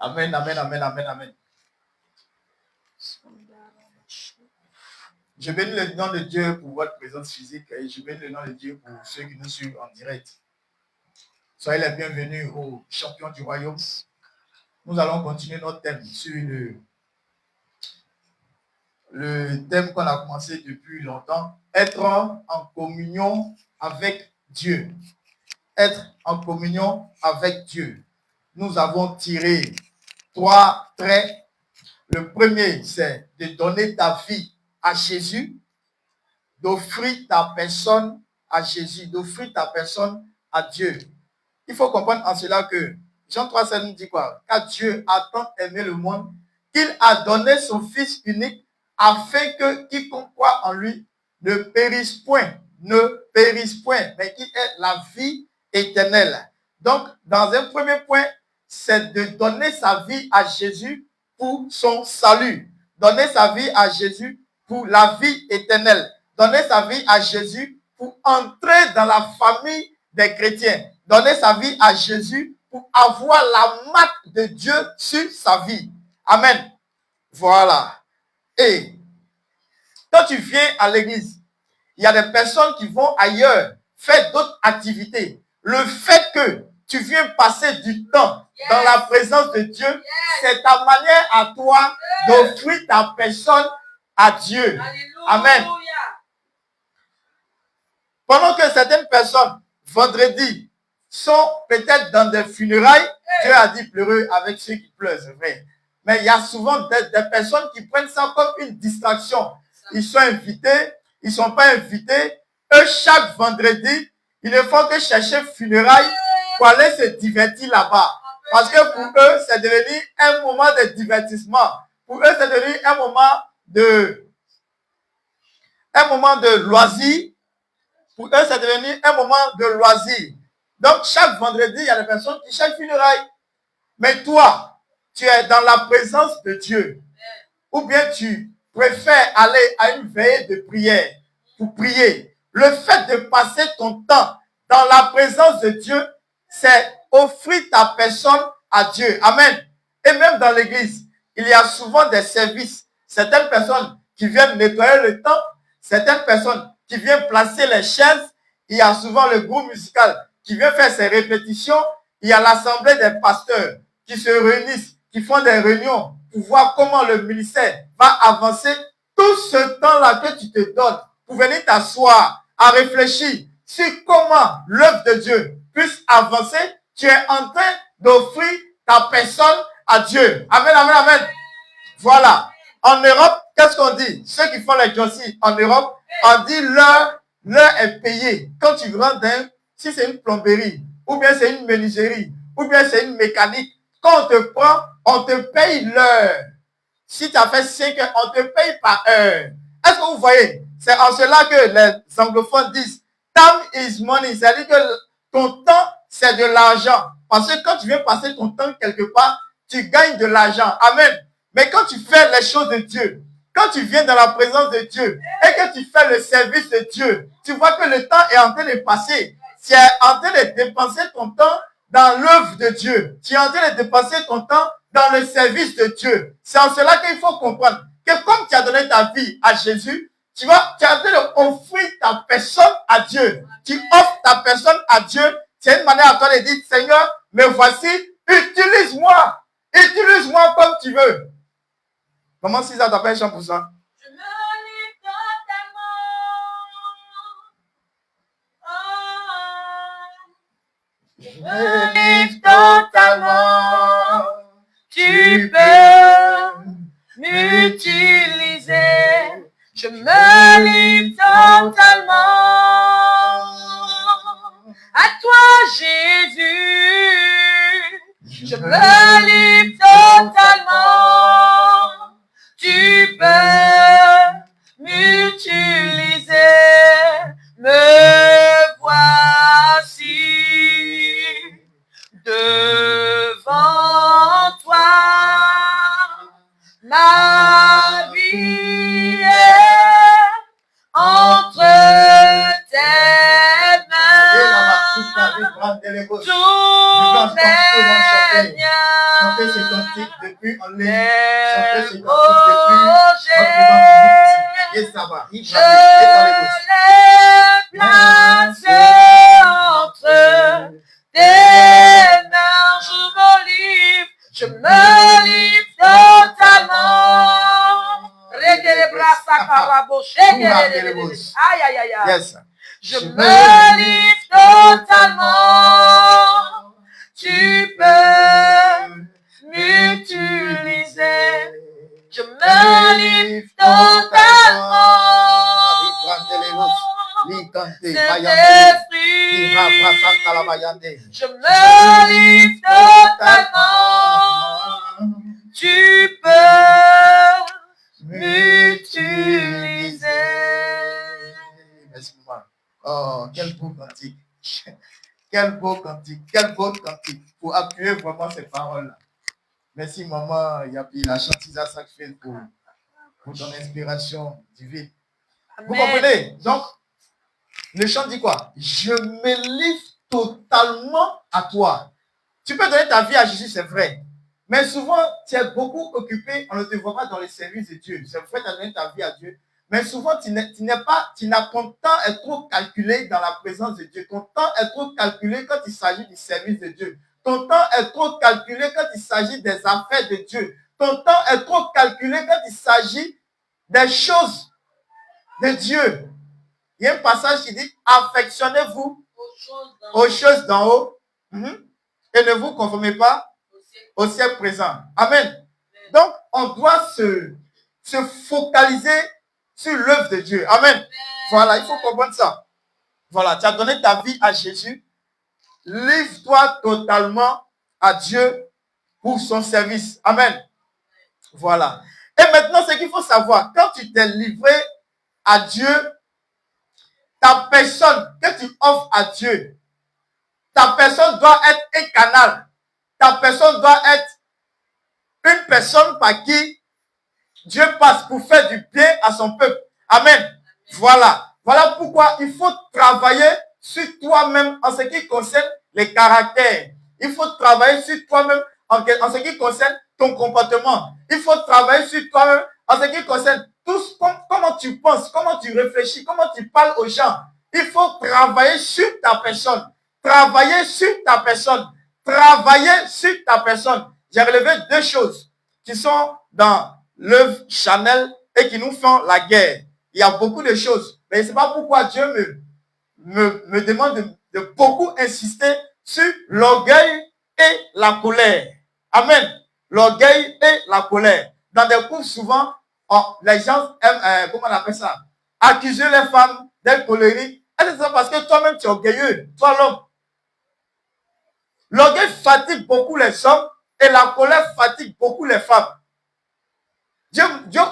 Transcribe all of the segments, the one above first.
Amen, amen, amen, amen, amen. Je bénis le nom de Dieu pour votre présence physique et je bénis le nom de Dieu pour ceux qui nous suivent en direct. Soyez les bienvenus aux champions du royaume. Nous allons continuer notre thème sur le thème qu'on a commencé depuis longtemps. Être en communion avec Dieu. Être en communion avec Dieu. Nous avons tiré 3 traits. Le premier, c'est de donner ta vie à Jésus, d'offrir ta personne à Jésus, d'offrir ta personne à Dieu. Il faut comprendre en cela que Jean 3, ça nous dit quoi? Car Dieu a tant aimé le monde qu'il a donné son Fils unique afin que quiconque croit en lui ne périsse point, mais qu'il ait la vie éternelle. Donc, dans un premier point, c'est de donner sa vie à Jésus pour son salut. Donner sa vie à Jésus pour la vie éternelle. Donner sa vie à Jésus pour entrer dans la famille des chrétiens. Donner sa vie à Jésus pour avoir la marque de Dieu sur sa vie. Amen. Voilà. Et quand tu viens à l'église, il y a des personnes qui vont ailleurs faire d'autres activités. Le fait que tu viens passer du temps dans la présence de Dieu, c'est ta manière à toi d'offrir ta personne à Dieu. Amen. Pendant que certaines personnes, vendredi, sont peut-être dans des funérailles, Dieu a dit pleureux avec ceux qui pleurent, c'est vrai. Mais il y a souvent des personnes qui prennent ça comme une distraction. Ils sont invités, ils ne sont pas invités. Eux, chaque vendredi, ils ne font que chercher funérailles pour aller se divertir là-bas. Parce que pour eux, c'est devenu un moment de divertissement. Pour eux, c'est devenu un moment de loisir. Pour eux, c'est devenu un moment de loisir. Donc, chaque vendredi, il y a des personnes qui cherchent funérailles. Mais toi, tu es dans la présence de Dieu. Ou bien tu préfères aller à une veillée de prière pour prier. Le fait de passer ton temps dans la présence de Dieu, c'est offrir ta personne à Dieu. Amen. Et même dans l'église, il y a souvent des services. Certaines personnes qui viennent nettoyer le temple, certaines personnes qui viennent placer les chaises. Il y a souvent le groupe musical qui vient faire ses répétitions. Il y a l'assemblée des pasteurs qui se réunissent, qui font des réunions pour voir comment le ministère va avancer. Tout ce temps-là que tu te donnes pour venir t'asseoir à réfléchir sur comment l'œuvre de Dieu puisse avancer, tu es en train d'offrir ta personne à Dieu. Amen, amen, amen. Voilà. En Europe, qu'est-ce qu'on dit? Ceux qui font les jossies en Europe, on dit l'heure est payée. Quand tu rentres dans, si c'est une plomberie, ou bien c'est une menuiserie, ou bien c'est une mécanique, quand on te prend, on te paye l'heure. Si tu as fait 5 heures, on te paye par heure. Est-ce que vous voyez? C'est en cela que les anglophones disent time is money. C'est-à-dire que ton temps, c'est de l'argent. Parce que quand tu viens passer ton temps quelque part, tu gagnes de l'argent. Amen. Mais quand tu fais les choses de Dieu, quand tu viens dans la présence de Dieu et que tu fais le service de Dieu, tu vois que le temps est en train de passer. Tu es en train de dépenser ton temps dans l'œuvre de Dieu. Tu es en train de dépenser ton temps dans le service de Dieu. C'est en cela qu'il faut comprendre que comme tu as donné ta vie à Jésus, tu es en train d'offrir ta personne à Dieu. Tu offres ta personne à Dieu. C'est une manière à toi de dire, Seigneur, me voici, utilise-moi. Utilise-moi comme tu veux. Comment si ça t'appelle chant pour ça? Je me livre totalement. Oh. Je me livre totalement. Tu peux m'utiliser. Je me livre totalement. À toi, Jésus. Je me livre totalement. Tu peux m'utiliser, me voici devant toi. Ma vie est entre tes mains. Tout est bien. cantiques depuis en ligne, les chanter ce cantique depuis notre projets, et ça va. je les place entre tes mains, je me livre totalement. Aïe, aïe, aïe, aïe. Yes. Je me livre totalement. Tu peux m'utiliser. Je me livre totalement. Saint-Esprit, je me livre totalement. Tu peux m'utiliser. Merci, maman. Oh, quel beau cantique. Quel beau cantique. Quel beau cantique. Pour appuyer vraiment ces paroles-là. Merci, maman Yapi, la chantisa sacrée pour ton inspiration divine. Amen. Vous comprenez? Donc, le chant dit quoi? Je me livre totalement à toi. Tu peux donner ta vie à Jésus, c'est vrai. Mais souvent, tu es beaucoup occupé, on ne te voit pas dans les services de Dieu. C'est vrai, tu as donné ta vie à Dieu. Mais souvent, ton temps est trop calculé dans la présence de Dieu. Ton temps est trop calculé quand il s'agit du service de Dieu. Ton temps est trop calculé quand il s'agit des affaires de Dieu. Ton temps est trop calculé quand il s'agit des choses de Dieu. Il y a un passage qui dit, affectionnez-vous aux choses d'en haut et ne vous conformez pas au siècle présent. Amen. Donc, on doit se focaliser sur l'œuvre de Dieu. Amen. Voilà, il faut comprendre ça. Voilà, tu as donné ta vie à Jésus. Livre-toi totalement à Dieu pour son service. Amen. Voilà. Et maintenant, ce qu'il faut savoir, quand tu t'es livré à Dieu, ta personne que tu offres à Dieu, ta personne doit être un canal. Ta personne doit être une personne par qui Dieu passe pour faire du bien à son peuple. Amen. Voilà. Voilà pourquoi il faut travailler sur toi-même en ce qui concerne les caractères. Il faut travailler sur toi-même en ce qui concerne ton comportement. Il faut travailler sur toi-même en ce qui concerne comment tu penses, comment tu réfléchis, comment tu parles aux gens. Il faut travailler sur ta personne. Travailler sur ta personne. Travailler sur ta personne. J'ai relevé deux choses qui sont dans l'œuvre Chanel et qui nous font la guerre. Il y a beaucoup de choses. Mais c'est pas pourquoi Dieu me demande de beaucoup insister sur l'orgueil et la colère. Amen. L'orgueil et la colère. Dans des cours, souvent, les gens aiment, comment on appelle ça? Accuser les femmes d'être colériques. Et c'est ça parce que toi-même, tu es orgueilleux. Toi, l'homme. L'orgueil fatigue beaucoup les hommes et la colère fatigue beaucoup les femmes. Dieu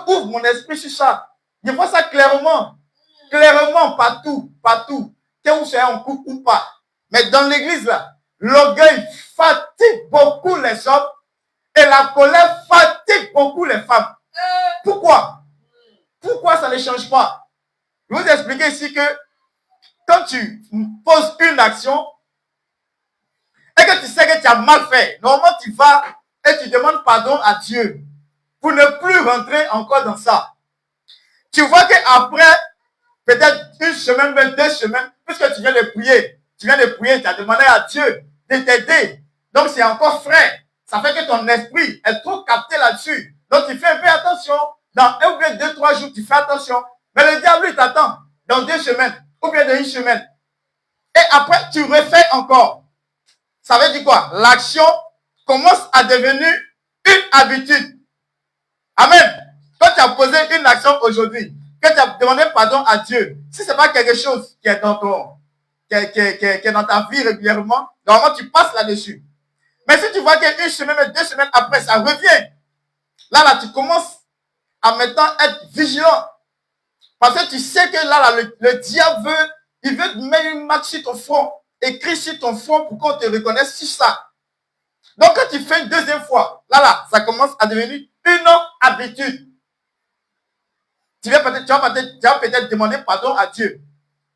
ouvre mon esprit sur ça. Je vois ça clairement. Clairement, partout. Que vous soyez en couple ou pas. Mais dans l'église, là, l'orgueil fatigue beaucoup les hommes et la colère fatigue beaucoup les femmes. Pourquoi? Pourquoi ça ne change pas? Je vais vous expliquer ici que quand tu poses une action et que tu sais que tu as mal fait, normalement tu vas et tu demandes pardon à Dieu pour ne plus rentrer encore dans ça. Tu vois qu'après, peut-être une semaine, même 2 semaines, puisque tu viens de prier, tu as demandé à Dieu de t'aider. Donc c'est encore frais. Ça fait que ton esprit est trop capté là-dessus. Donc tu fais un peu attention. Dans 1 ou bien 2, 3 jours, tu fais attention. Mais le diable, il t'attend dans 2 semaines ou bien dans 1 semaine. Et après, tu refais encore. Ça veut dire quoi? L'action commence à devenir une habitude. Amen. Quand tu as posé une action aujourd'hui, que tu as demandé pardon à Dieu, si ce n'est pas quelque chose qui est dans qui est dans ta vie régulièrement, normalement tu passes là-dessus. Mais si tu vois qu'une semaine, 2 semaines après, ça revient, là, tu commences à maintenant être vigilant. Parce que tu sais que là, le diable il veut te mettre une marque sur ton front, écrit sur ton front pour qu'on te reconnaisse sur ça. Donc quand tu fais une deuxième fois, là, ça commence à devenir une habitude. Tu vas peut-être demander pardon à Dieu.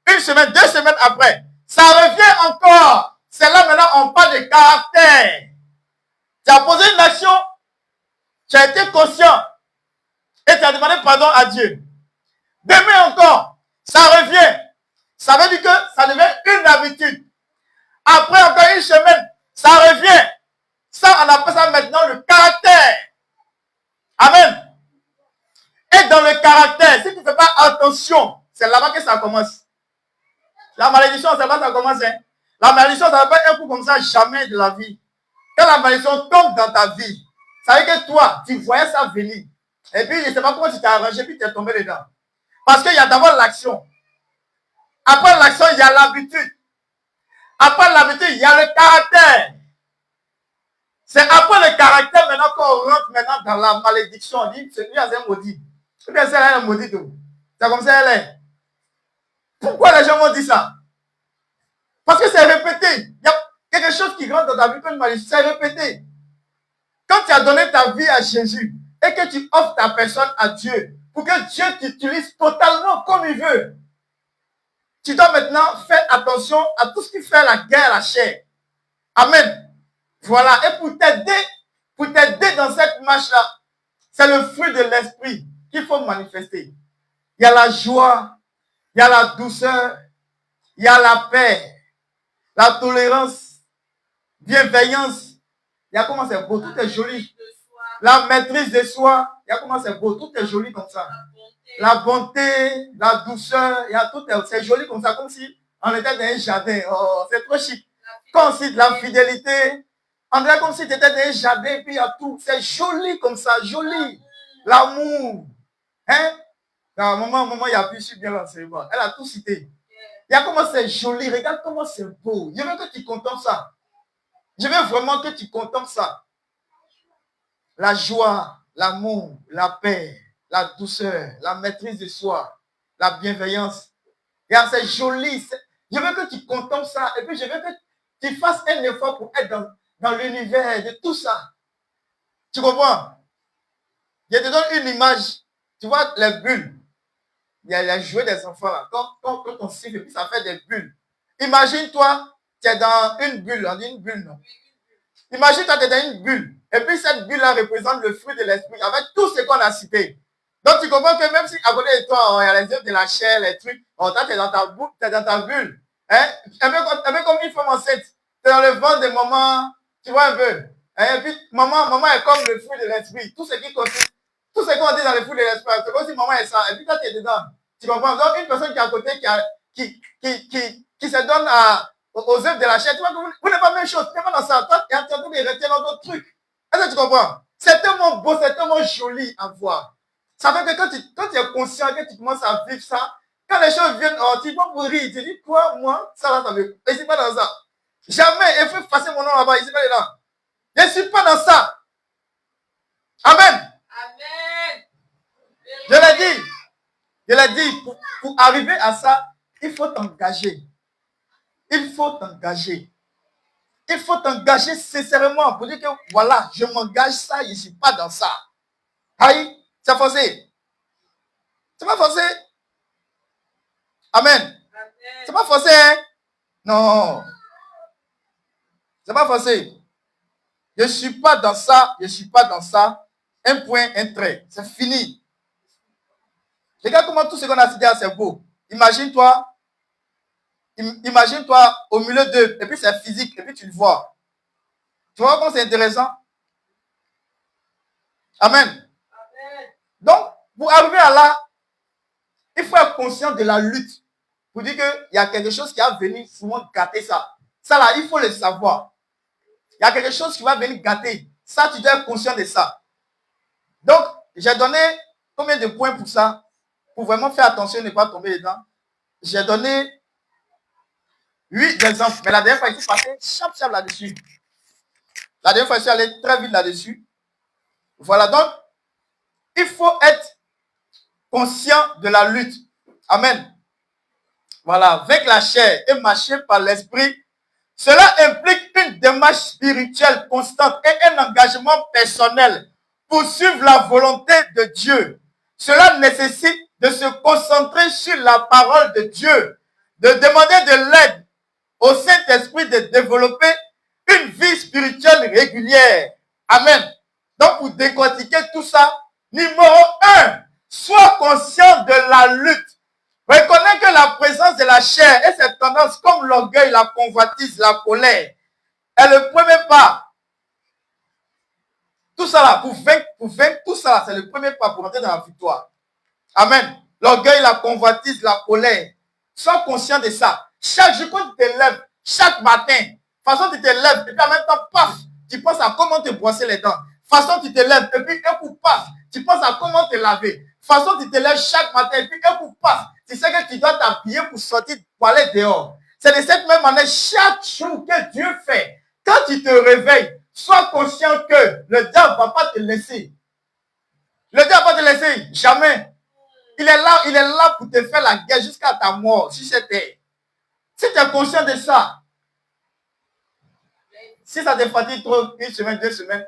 1 semaine, 2 semaines après, ça revient encore. C'est là maintenant on parle de caractère. Tu as posé une action Tu as été conscient et tu as demandé pardon à Dieu. Demain encore, ça revient. Ça veut dire que ça devient une habitude. Après encore une semaine, ça revient. Ça, on appelle ça maintenant le caractère. Amen. Et dans le caractère, si tu ne fais pas attention, c'est là-bas que ça commence. La malédiction, c'est là-bas que ça commence. Hein? La malédiction, ça ne va pas un coup comme ça jamais de la vie. Quand la malédiction tombe dans ta vie, ça veut dire que toi, tu voyais ça venir. Et puis, je ne sais pas comment tu t'es arrangé, puis tu es tombé dedans. Parce qu'il y a d'abord l'action. Après l'action, il y a l'habitude. Après l'habitude, il y a le caractère. C'est après le caractère maintenant qu'on rentre maintenant dans la malédiction. On dit, celui-là, c'est un maudit. Ou bien c'est un maudit. C'est comme ça elle est. Pourquoi les gens m'ont dit ça? Parce que c'est répété. Il y a quelque chose qui rentre dans ta vie comme une malédiction. C'est répété. Quand tu as donné ta vie à Jésus et que tu offres ta personne à Dieu pour que Dieu t'utilise totalement comme il veut, tu dois maintenant faire attention à tout ce qui fait la guerre à la chair. Amen. Voilà. Et pour t'aider dans cette marche-là, c'est le fruit de l'esprit qu'il faut manifester. Il y a la joie, il y a la douceur, il y a la paix, la tolérance, bienveillance. Il y a comment c'est beau, tout est joli. La maîtrise de soi, il y a comment c'est beau, tout est joli comme ça. La bonté, la douceur, il y a tout, c'est joli comme ça, comme si on était dans un jardin. Oh, c'est trop chic. Comme si de la fidélité, on dirait comme si tu étais dans un jardin, et puis il y a tout. C'est joli comme ça, joli. L'amour. Hein? Non, maman, il y a plus su bien l'enseignement. Elle a tout cité. Il y a comment c'est joli, regarde comment c'est beau. Je veux que tu contemples ça. Je veux vraiment que tu contemples ça. La joie, l'amour, la paix, la douceur, la maîtrise de soi, la bienveillance. Regarde, c'est joli. Je veux que tu contemples ça. Et puis, je veux que tu fasses un effort pour être dans l'univers de tout ça. Tu comprends? Je te donne une image. Tu vois les bulles. Il y a les jouets des enfants là. Quand on siffle et puis ça fait des bulles. Imagine-toi, tu es dans une bulle. On dit une bulle, non? Imagine-toi, tu es dans une bulle. Et puis cette bulle-là représente le fruit de l'esprit avec tout ce qu'on a cité. Donc tu comprends que même si à côté de toi, il y a les œuvres de la chair, les trucs, toi tu es dans ta bulle. Hein? Un peu comme une femme enceinte. Tu es dans le ventre de maman, tu vois un peu. Et puis maman est comme le fruit de l'esprit. Tout ce qu'on dit dans le fruit de l'esprit, c'est comme si maman est ça. Et puis toi tu es dedans. Tu comprends? Donc une personne qui est à côté, qui se donne aux œuvres de la chair, tu vois que vous n'êtes pas la même chose. Tu n'es pas dans ça. Toi, tu es en train de retenir dans d'autres trucs. Est-ce que tu comprends? C'est tellement beau, c'est tellement joli à voir. Ça fait que quand tu es conscient, que tu commences à vivre ça, quand les choses viennent, tu vas pour rire, tu dis, quoi, moi, ça va, ça me. Je ne suis pas dans ça. Jamais, il faut effacer mon nom là-bas, je ne suis pas dedans. Je ne suis pas dans ça. Amen. Amen. Je l'ai dit, pour arriver à ça, il faut t'engager. Il faut t'engager. Il faut t'engager sincèrement pour dire que voilà, je m'engage ça, je ne suis pas dans ça. Aïe, c'est forcé. C'est pas forcé. Amen. C'est pas forcé. Hein? Non. C'est pas forcé. Je ne suis pas dans ça, je ne suis pas dans ça. Un point, un trait. C'est fini. Regarde comment tout ce qu'on a cité là, c'est beau. Imagine-toi au milieu d'eux, et puis c'est physique, et puis tu le vois. Tu vois comment c'est intéressant? Amen. Amen. Donc, pour arriver à là, il faut être conscient de la lutte. Pour dire qu'il y a quelque chose qui va venir souvent gâter ça. Ça là, il faut le savoir. Il y a quelque chose qui va venir gâter. Ça, tu dois être conscient de ça. Donc, j'ai donné combien de points pour ça? Pour vraiment faire attention et ne pas tomber dedans. J'ai donné 8 exemples. Mais la dernière fois, il faut passer chap là-dessus. La dernière fois, je suis allé très vite là-dessus. Voilà, donc, il faut être conscient de la lutte. Amen. Voilà, vaincre la chair et marcher par l'esprit. Cela implique une démarche spirituelle constante et un engagement personnel pour suivre la volonté de Dieu. Cela nécessite de se concentrer sur la parole de Dieu, de demander de l'aide au Saint-Esprit de développer une vie spirituelle régulière. Amen. Donc, pour décortiquer tout ça, numéro 1, sois conscient de la lutte. Reconnais que la présence de la chair et ses tendances comme l'orgueil, la convoitise, la colère est le premier pas. Tout ça là, pour vaincre tout ça là, c'est le premier pas pour entrer dans la victoire. Amen. L'orgueil, la convoitise, la colère. Sois conscient de ça. Chaque jour, quand tu te lèves, chaque matin, façon tu te lèves, et puis en même temps, paf, tu penses à comment te brosser les dents. Façon tu te lèves, et puis un coup, paf, tu penses à comment te laver. Façon tu te lèves chaque matin, et puis un coup, paf, tu sais que tu dois t'habiller pour sortir, pour aller dehors. C'est de cette même manière, chaque jour que Dieu fait, quand tu te réveilles, sois conscient que le diable ne va pas te laisser. Le diable ne va pas te laisser, jamais. Il est là pour te faire la guerre jusqu'à ta mort, sur cette terre. Si tu es conscient de ça, si ça te fatigue trop, une semaine, 2 semaines,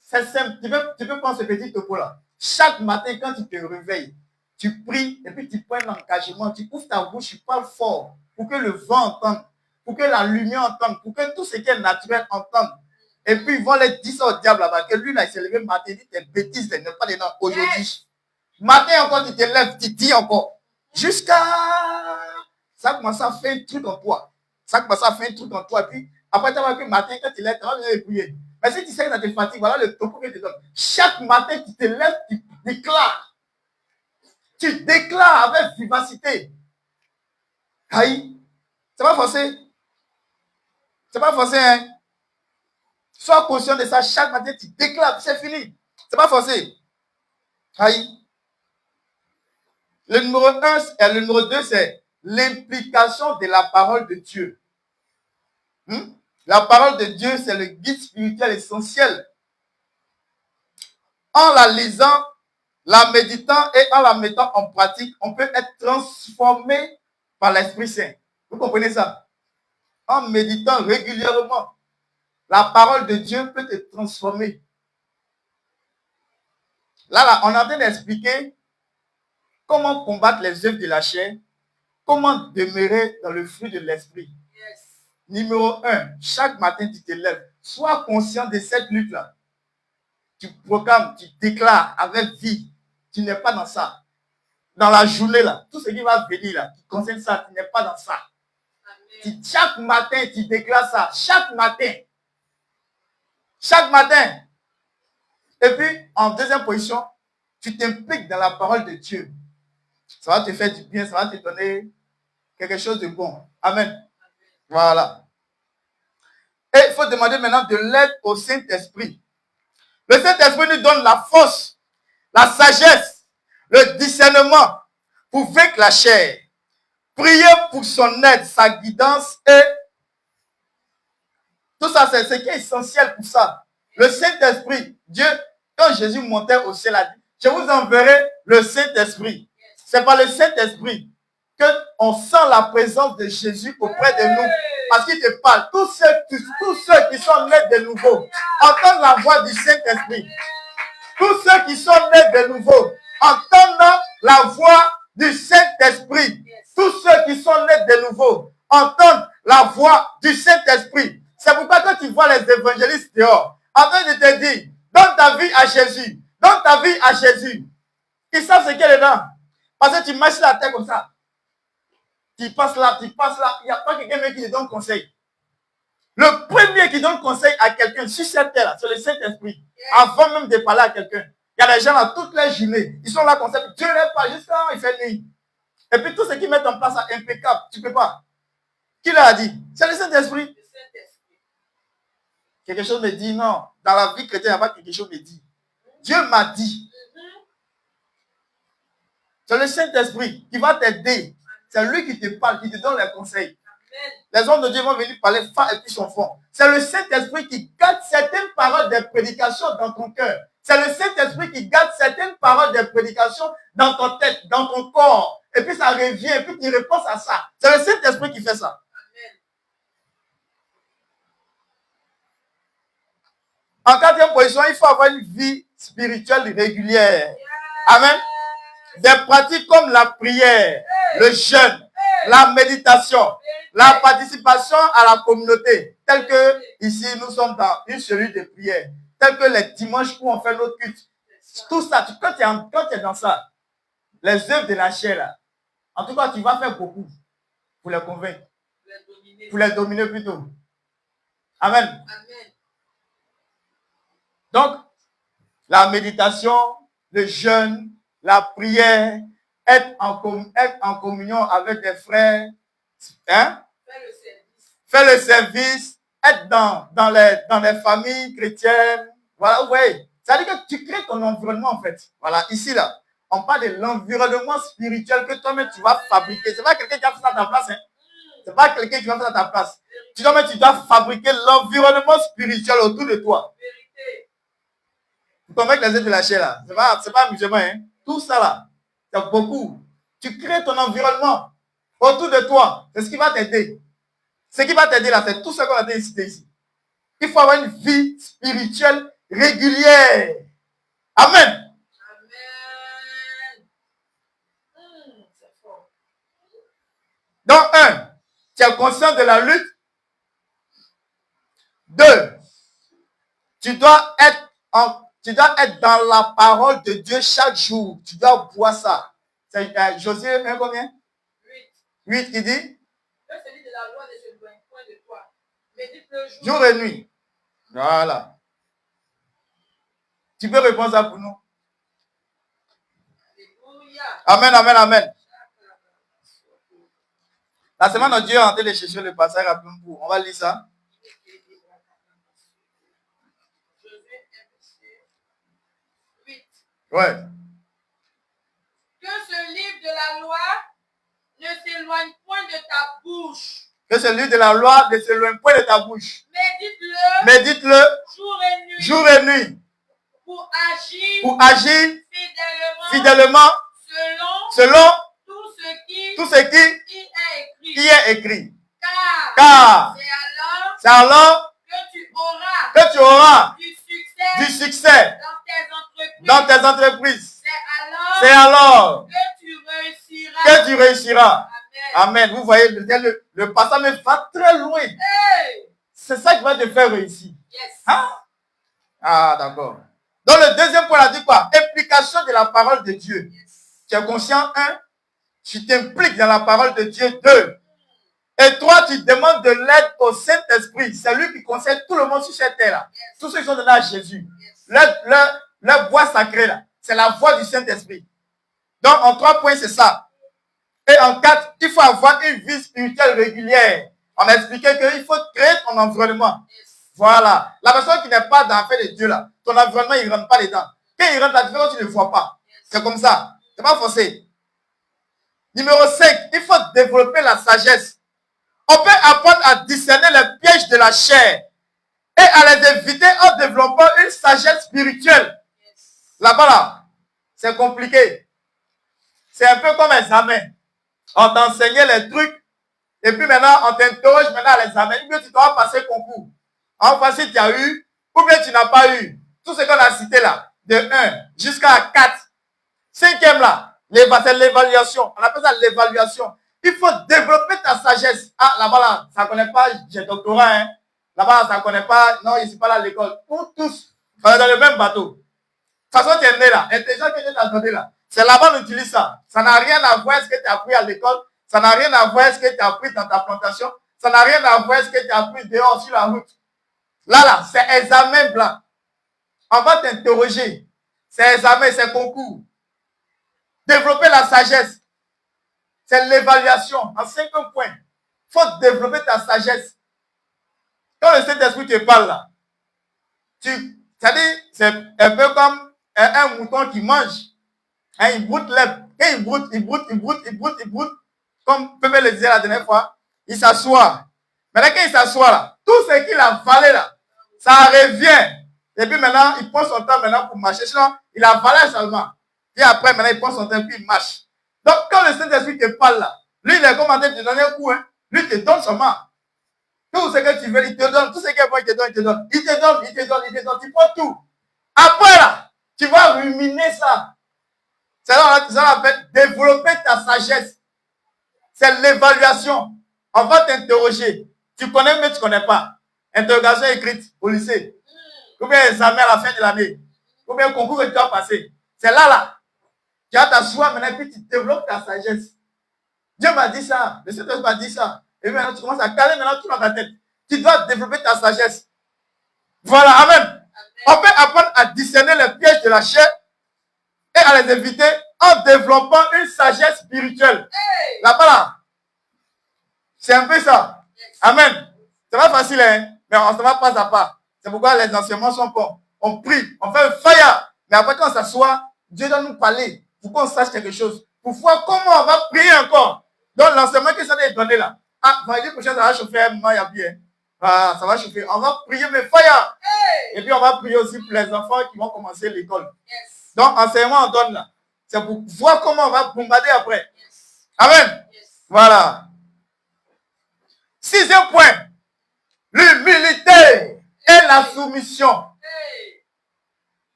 c'est simple. Tu peux prendre ce petit topo-là. Chaque matin, quand tu te réveilles, tu pries et puis tu prends un engagement, tu ouvres ta bouche, tu parles fort pour que le vent entende, pour que la lumière entende, pour que tout ce qui est naturel entende. Et puis ils vont les dire ça au diable là-bas, que lui là, il s'est levé matin, il dit tes bêtises, il n'est pas dedans aujourd'hui. Matin encore, tu te lèves, tu dis encore. Jusqu'à... Ça commence à faire un truc en toi. Ça commence à faire un truc en toi. Et puis, après, tu vas voir que matin, quand tu lèves, tu vas venir prier. Mais si tu sais que ça te fatigue, voilà le topo que tu te donnes. Chaque matin, tu te lèves, tu déclares. Tu déclares avec vivacité. Aïe. C'est pas forcé. C'est pas forcé, hein. Sois conscient de ça. Chaque matin, tu déclares. C'est fini. C'est pas forcé. Aïe. Le numéro 1 et le numéro 2, c'est l'implication de la parole de Dieu. La parole de Dieu, c'est le guide spirituel essentiel. En la lisant, la méditant et en la mettant en pratique, on peut être transformé par l'Esprit Saint. Vous comprenez ça? En méditant régulièrement, la parole de Dieu peut te transformer. Là, on est en train d'expliquer comment combattre les œuvres de la chair, comment demeurer dans le fruit de l'esprit. Yes. Numéro 1, chaque matin tu te lèves, sois conscient de cette lutte-là. Tu proclames, tu déclares avec vie. Tu n'es pas dans ça. Dans la journée, là, tout ce qui va venir, là, qui concerne ça, tu n'es pas dans ça. Chaque matin, tu déclares ça. Chaque matin. Chaque matin. Et puis, en deuxième position, tu t'impliques dans la parole de Dieu. Ça va te faire du bien, ça va te donner quelque chose de bon. Amen. Voilà. Et il faut demander maintenant de l'aide au Saint-Esprit. Le Saint-Esprit nous donne la force, la sagesse, le discernement pour vaincre la chair. Prier pour son aide, sa guidance et tout ça, c'est ce qui est essentiel pour ça. Le Saint-Esprit, Dieu, quand Jésus montait au ciel, a dit, je vous enverrai le Saint-Esprit. C'est par le Saint-Esprit qu'on sent la présence de Jésus auprès de nous. Parce qu'il te parle. Tous ceux qui sont nés de nouveau entendent la voix du Saint-Esprit. Tous ceux qui sont nés de nouveau entendent la voix du Saint-Esprit. Tous ceux qui sont nés de nouveau entendent la voix du Saint-Esprit. C'est pourquoi quand tu vois les évangélistes dehors, en train de te dire, donne ta vie à Jésus, donne ta vie à Jésus. Ils savent ce qu'il y a dedans. Parce que tu marches la tête comme ça. Tu passes là, il n'y a pas quelqu'un qui te donne conseil. Le premier qui donne conseil à quelqu'un sur cette terre, c'est le Saint-Esprit. Avant même de parler à quelqu'un. Il y a des gens là, toutes les journées, ils sont là comme ça. Dieu n'est pas juste quand il fait nuit. Et puis tout ce qu'ils mettent en place est impeccable. Tu ne peux pas. Qui l'a dit? C'est le Saint-Esprit. Quelque chose me dit non. Dans la vie chrétienne, il n'y a pas quelque chose me dit. Dieu m'a dit. C'est le Saint-Esprit qui va t'aider. C'est lui qui te parle, qui te donne les conseils. Les hommes de Dieu vont venir parler fin et puis son fond. C'est le Saint-Esprit qui garde certaines paroles des prédications dans ton cœur. C'est le Saint-Esprit qui garde certaines paroles des prédications dans ton tête, dans ton corps. Et puis ça revient, et puis tu réponds à ça. C'est le Saint-Esprit qui fait ça. En quatrième position, il faut avoir une vie spirituelle régulière. Amen. Des pratiques comme la prière, le jeûne, la méditation, la participation à la communauté, telle que ici nous sommes dans une cellule de prière. tels que les dimanches où on fait notre culte. Tout ça, quand tu es dans ça, les œuvres de la chair, là, en tout cas, tu vas faire beaucoup pour les convaincre, pour les dominer plutôt. Amen. Amen. Donc, la méditation, le jeûne, la prière, être en communion avec des frères, hein? Faire le service, être dans les familles chrétiennes. Voilà, vous voyez. C'est-à-dire que tu crées ton environnement, en fait. Voilà, ici, là. On parle de l'environnement spirituel que toi-même, tu vas fabriquer. Ce n'est pas quelqu'un qui va faire ça à ta place. Hein? Ce n'est pas quelqu'un qui va faire ça à ta place. Tu dois fabriquer l'environnement spirituel autour de toi. Vous convaincre les êtres de la chair, là. Ce n'est pas amusement. Hein? Tout ça, là, c'est beaucoup. Tu crées ton environnement autour de toi. C'est ce qui va t'aider. Ce qui va t'aider là, c'est tout ce qu'on a décidé ici. Il faut avoir une vie spirituelle régulière. Amen. Amen. C'est fort. Donc, 1, tu es conscient de la lutte. 2, tu dois être dans la parole de Dieu chaque jour. Tu dois boire ça. C'est Josué, combien? 8 qui dit? Celui de la loi ne se loigne point de toi. Médite le jour et nuit. Voilà. Tu peux répondre ça pour nous? Alléluia. Amen, amen, amen. La semaine où Dieu est en train de chercher le passage rapidement pour. On va lire ça. Ouais. Que ce livre de la loi ne s'éloigne point de ta bouche. Que ce livre de la loi ne s'éloigne point de ta bouche. Médite-le. Médite-le. Jour et nuit. Jour et nuit. Pour agir. Fidèlement. Selon. Tout ce qui est écrit. Car. C'est alors. Que tu auras. Du succès. Dans tes entreprises. C'est alors. Que tu réussiras. Amen. Vous voyez, le passage me va très loin. Hey. C'est ça qui va te faire réussir. Yes. Hein? Ah, d'accord. Donc, le deuxième point, on a dit quoi? Implication de la parole de Dieu. Yes. Tu es conscient, 1, tu t'impliques dans la parole de Dieu. 2, et 3, tu demandes de l'aide au Saint-Esprit. C'est lui qui conseille tout le monde sur cette terre-là. Yes. Tous ceux qui sont donnés à Jésus. Yes. Leur voix sacrée, là, c'est la voix du Saint-Esprit. Donc, en 3 points, c'est ça. Et en 4, il faut avoir une vie spirituelle régulière. On a expliqué qu'il faut créer ton environnement. Yes. Voilà. La personne qui n'est pas dans la paix de Dieu, là, ton environnement, il ne rentre pas dedans. Quand il rentre là-dedans, tu ne le vois pas. Yes. C'est comme ça. C'est pas forcé. Numéro 5, il faut développer la sagesse. On peut apprendre à discerner les pièges de la chair et à les éviter en développant une sagesse spirituelle. Yes. Là-bas, là, c'est compliqué. C'est un peu comme un examen. On t'enseignait les trucs, et puis maintenant, on t'interroge maintenant à l'examen. Ou bien tu dois passer le concours. En face, si tu as eu, ou bien tu n'as pas eu. Tout ce qu'on a cité là, de 1 jusqu'à 4. 5e là, c'est l'évaluation. On appelle ça l'évaluation. Il faut développer ta sagesse. Ah, là-bas, là, ça ne connaît pas, j'ai doctorat, hein. Là-bas, ça ne connaît pas, non, je ne suis pas là à l'école. Pour tous, on est dans le même bateau. De toute façon, tu es né là. Intelligent que Dieu t'a donné là. C'est là-bas qu'on utilise ça. Ça n'a rien à voir avec ce que tu as appris à l'école. Ça n'a rien à voir avec ce que tu as appris dans ta plantation. Ça n'a rien à voir avec ce que tu as appris dehors sur la route. Là, c'est examen blanc. On va t'interroger. C'est examen, c'est concours. Développer la sagesse. C'est l'évaluation. En 5 points. Il faut développer ta sagesse. Quand le Saint-Esprit te parle là, c'est-à-dire, c'est un peu comme un mouton qui mange. Hein, il broute l'herbe. Quand il broute. Comme Pépé le disait la dernière fois, il s'assoit. Maintenant, quand il s'assoit là, tout ce qu'il a avalé là, ça revient. Et puis maintenant, il prend son temps maintenant pour marcher. Sinon, il a avalé seulement. Et après, maintenant, il prend son temps puis il marche. Donc, quand le Saint-Esprit te parle là, lui, il est comme en train de te donner un coup. Hein. Lui, il te donne seulement. Tout ce que tu veux, il te donne. Tout ce qu'il veut, il te donne, il te donne. Il te donne. Tu prends tout. Après là, tu vas ruminer ça. C'est là qu'on appelle développer ta sagesse. C'est l'évaluation. On va t'interroger. Tu connais mais tu ne connais pas. Interrogation écrite au lycée. ou bien examen à la fin de l'année, ou bien concours que tu dois passer. C'est là. Tu as t'asseoir maintenant et puis tu développes ta sagesse. Dieu m'a dit ça, le Seigneur m'a dit ça. Et maintenant tu commences à caler maintenant tout dans ta tête. Tu dois développer ta sagesse. Voilà, amen. On peut apprendre à discerner les pièges de la chair et à les éviter en développant une sagesse spirituelle. Là-bas, là. C'est un peu ça. Amen. C'est pas facile, hein? Mais on se va pas à pas. C'est pourquoi les enseignements sont bons. On prie, on fait un fire. Mais après, quand on s'assoit, Dieu doit nous parler pour qu'on sache quelque chose. Pour voir comment on va prier encore. Donc, l'enseignement que ça est donné là. Ah, vendredi prochain, ça va chauffer, il y a bien. Ah, ça va chauffer. On va prier, mais fire. Et puis, on va prier aussi pour les enfants qui vont commencer l'école. Donc, enseignement, on donne là. C'est pour voir comment on va bombarder après. Amen. Voilà. 6e point. L'humilité et la soumission.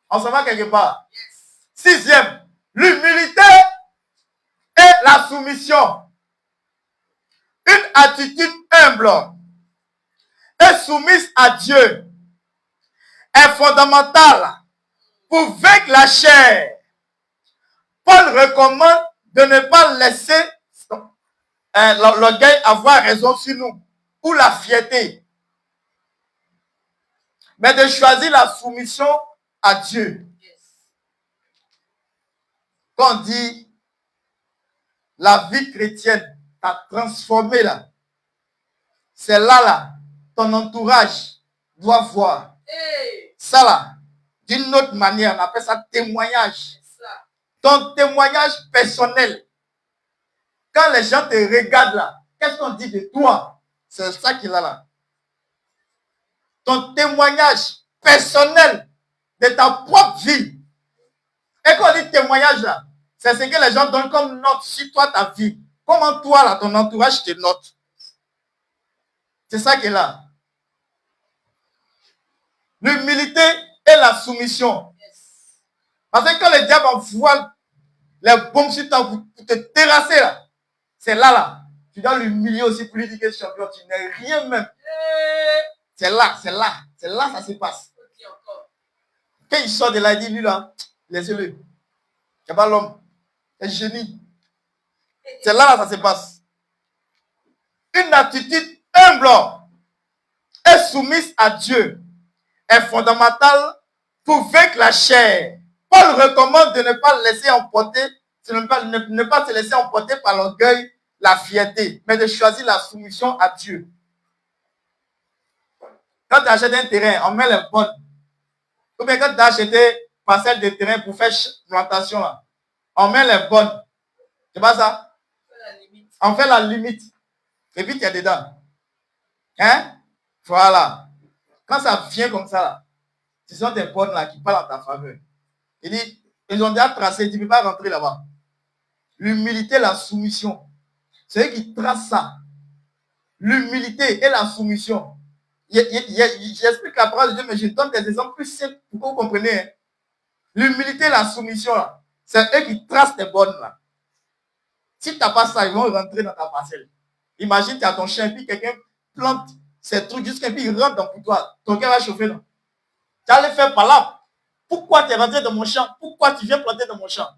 On s'en va quelque part. 6e. L'humilité et la soumission. Une attitude humble et soumise à Dieu est fondamentale pour vaincre la chair. Paul recommande de ne pas laisser l'orgueil avoir raison sur nous ou la fierté, mais de choisir la soumission à Dieu. Quand on dit la vie chrétienne t'a transformé là, c'est là, ton entourage doit voir. Ça là, d'une autre manière, on appelle ça témoignage. Ton témoignage personnel. Quand les gens te regardent là, qu'est-ce qu'on dit de toi? C'est ça qu'il a là. Ton témoignage personnel de ta propre vie. Et quand on dit témoignage là, c'est ce que les gens donnent comme note sur toi, ta vie. Comment toi là, ton entourage te note. C'est ça qu'il a. L'humilité et la soumission. Parce que quand le diable envoie les bombes sur toi pour te terrasser là, c'est là. Tu dois l'humilier aussi pour lui dire que champion, tu n'es rien même. C'est là, ça se passe. Quand il sort de là, il dit, lui là, laissez-le. Il n'y a pas l'homme. C'est génie. C'est là, ça se passe. Une attitude humble et soumise à Dieu est fondamentale pour vaincre la chair. Paul recommande de ne pas laisser emporter, ne pas se laisser emporter par l'orgueil, la fierté, mais de choisir la soumission à Dieu. Quand tu achètes un terrain, on met les bonnes. Ou bien quand tu as acheté parcelle de terrain pour faire plantation, là, on met les bonnes. C'est pas ça? On fait la limite. Et puis tu es dedans. Hein? Voilà. Quand ça vient comme ça, là, ce sont des bonnes là qui parlent en ta faveur. Il dit, ils ont déjà tracé, tu ne peux pas rentrer là-bas. L'humilité, la soumission. C'est eux qui tracent ça. L'humilité et la soumission. J'explique la parole de Dieu, mais je donne des exemples plus simples pour que vous compreniez. Hein. L'humilité et la soumission, c'est eux qui tracent tes bornes là. Si tu n'as pas ça, ils vont rentrer dans ta parcelle. Imagine, tu as ton chien, puis quelqu'un plante ces trucs jusqu'à puis il rentre dans toi. Ton cœur va chauffer là. Tu vas le faire par là. Pourquoi tu es rentré dans mon champ? Pourquoi tu viens planter dans mon champ?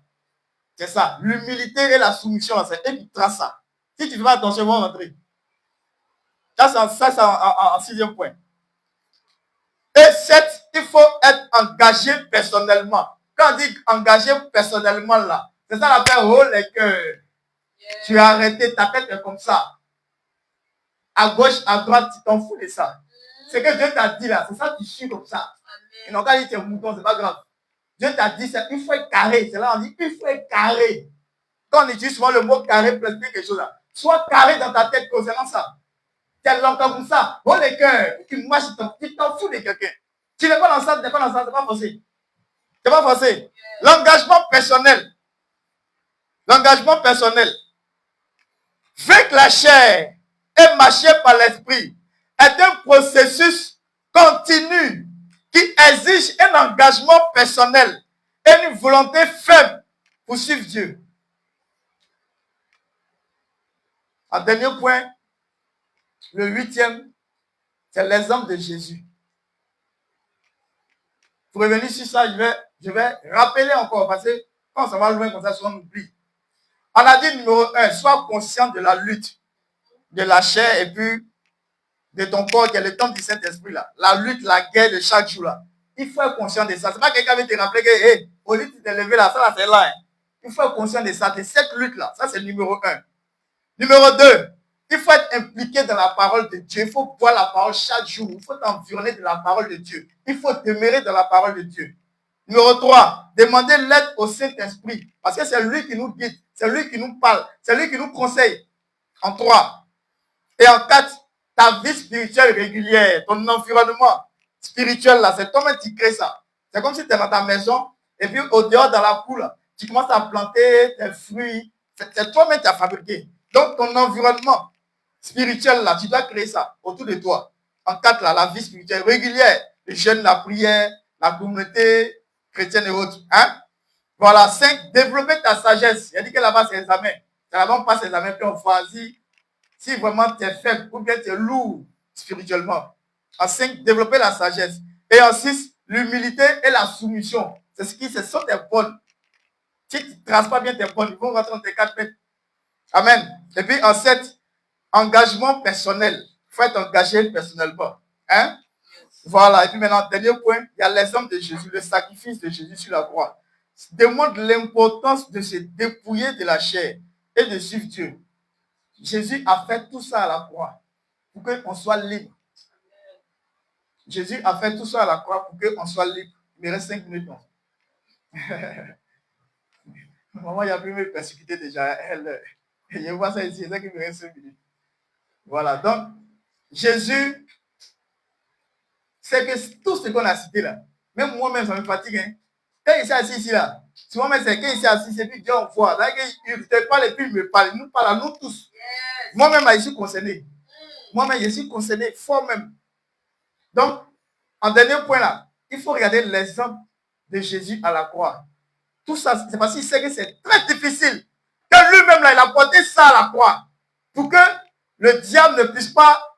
C'est ça. L'humilité et la soumission, c'est eux qui tracent ça. Si tu ne fais pas attention, ils vont rentrer. Ça, c'est en 6e point. Et 7, il faut être engagé personnellement. Quand on dit engagé personnellement, là, c'est ça l'appel haut les cœurs. Tu as arrêté, ta tête est comme ça. À gauche, à droite, tu t'en fous de ça. C'est que Dieu t'a dit là, c'est ça qui suit comme ça. Ils n'ont pas dit que tu es mouton, c'est pas grave. Dieu t'a dit, il faut être carré. C'est là on dit, il faut être carré. Quand on utilise souvent le mot carré pour expliquer quelque chose là, sois carré dans ta tête concernant ça. Tu es longtemps comme ça. Oh les cœurs, tu marches, tu t'en fous de quelqu'un. Tu n'es pas dans ça, tu n'es pas dans ça, c'est pas forcé. C'est pas forcé. L'engagement personnel. L'engagement personnel. Vaincre la chair et marcher par l'esprit est un processus continu qui exige un engagement personnel et une volonté ferme pour suivre Dieu. En dernier point, le 8e, c'est l'exemple de Jésus. Pour revenir sur ça, je vais rappeler encore, parce que quand ça va loin comme ça, souvent on oublie. On a dit numéro 1, sois conscient de la lutte, de la chair et puis de ton corps qui est le temple du Saint-Esprit là. La lutte, la guerre de chaque jour là. Il faut être conscient de ça. C'est pas quelqu'un qui te rappeler que, hey, au lieu de te lever là, ça là, c'est là. Hein. Il faut être conscient de ça, de cette lutte là. Ça, c'est le numéro 1. Numéro 2, il faut être impliqué dans la parole de Dieu. Il faut voir la parole chaque jour. Il faut t'environner de la parole de Dieu. Il faut demeurer dans la parole de Dieu. Numéro 3, demander l'aide au Saint-Esprit. Parce que c'est lui qui nous guide. C'est lui qui nous parle. C'est lui qui nous conseille. En 3. Et en 4, ta vie spirituelle régulière, ton environnement spirituel là, c'est toi-même qui crée ça. C'est comme si tu es dans ta maison et puis au dehors dans la cour, là, tu commences à planter tes fruits. C'est toi-même qui as fabriqué. Donc ton environnement spirituel là, tu dois créer ça autour de toi. En 4 là, la vie spirituelle régulière, le jeûne, la prière, la communauté chrétienne et autres. Hein? Voilà, 5, développer ta sagesse. Il a dit que là-bas c'est l'examen. C'est là-bas on passe l'examen puis on choisit si vraiment tu es faible ou bien tu es lourd spirituellement. En 5, développer la sagesse. Et en 6, l'humilité et la soumission. C'est ce sont tes bonnes. Si tu ne traces pas bien tes bonnes, ils vont rentrer dans tes 4 mètres. Amen. Et puis en 7, engagement personnel. Il faut être engagé personnellement. Hein? Voilà. Et puis maintenant, dernier point, il y a l'exemple de Jésus, le sacrifice de Jésus sur la croix. Démontre l'importance de se dépouiller de la chair et de suivre Dieu. Jésus a fait tout ça à la croix pour qu'on soit libre. Jésus a fait tout ça à la croix pour qu'on soit libre. Il me reste 5 minutes. Non? Maman, il a pu me persécuter déjà. Je vois ça ici, c'est ça qui me reste 5 minutes. Voilà, donc, Jésus, c'est que tout ce qu'on a cité là, même moi-même, ça me fatigue. Hein. Quand il s'est assis ici là, souvent même c'est quand il s'est assis, c'est puis Dieu on voit. Là, il te parle et puis il me parle. Il nous parle à nous tous. Yes. Moi-même, je suis concerné. Moi-même, je suis concerné fort même. Donc, en dernier point là, il faut regarder l'exemple de Jésus à la croix. Tout ça, c'est parce qu'il sait que c'est très difficile. Que lui-même là, il a porté ça à la croix. Pour que le diable ne puisse pas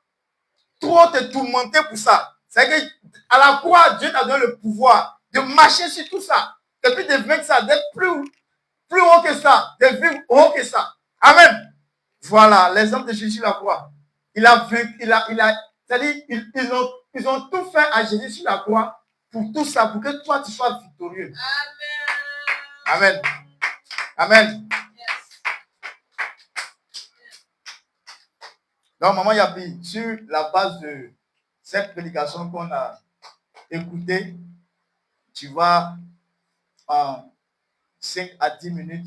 trop te tourmenter pour ça. C'est qu'à la croix, Dieu t'a donné le pouvoir de marcher sur tout ça. Et puis de vaincre ça, d'être plus haut que ça, de vivre haut que ça. Amen. Voilà, l'exemple de Jésus à la croix. Il a vaincu, c'est-à-dire, ils ont tout fait à Jésus sur la croix pour tout ça, pour que toi, tu sois victorieux. Amen. Amen. Donc, maman Yapi, sur la base de cette prédication qu'on a écoutée, tu vas en 5 à 10 minutes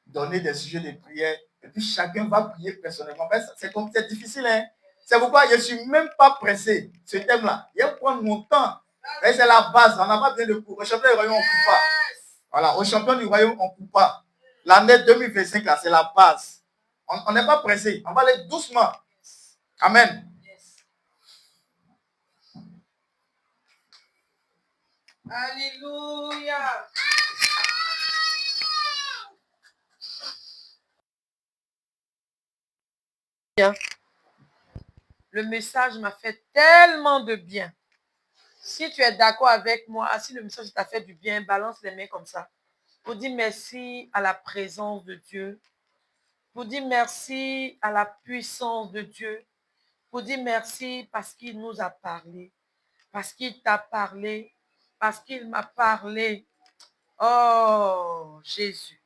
donner des sujets de prière et puis chacun va prier personnellement. C'est difficile, hein? C'est pourquoi je ne suis même pas pressé. Ce thème-là, je vais prendre mon temps. C'est la base, on n'a pas besoin de cours. Au champion du royaume, on ne coupe pas. Voilà, au champion du royaume, on ne coupe pas. L'année 2025, là, c'est la base. On n'est pas pressé. On va aller doucement. Amen. Alléluia. Le message m'a fait tellement de bien. Si tu es d'accord avec moi, si le message t'a fait du bien, balance les mains comme ça. Pour dire merci à la présence de Dieu. Pour dire merci à la puissance de Dieu. Pour dire merci parce qu'il nous a parlé. Parce qu'il t'a parlé. Parce qu'il m'a parlé. Oh, Jésus.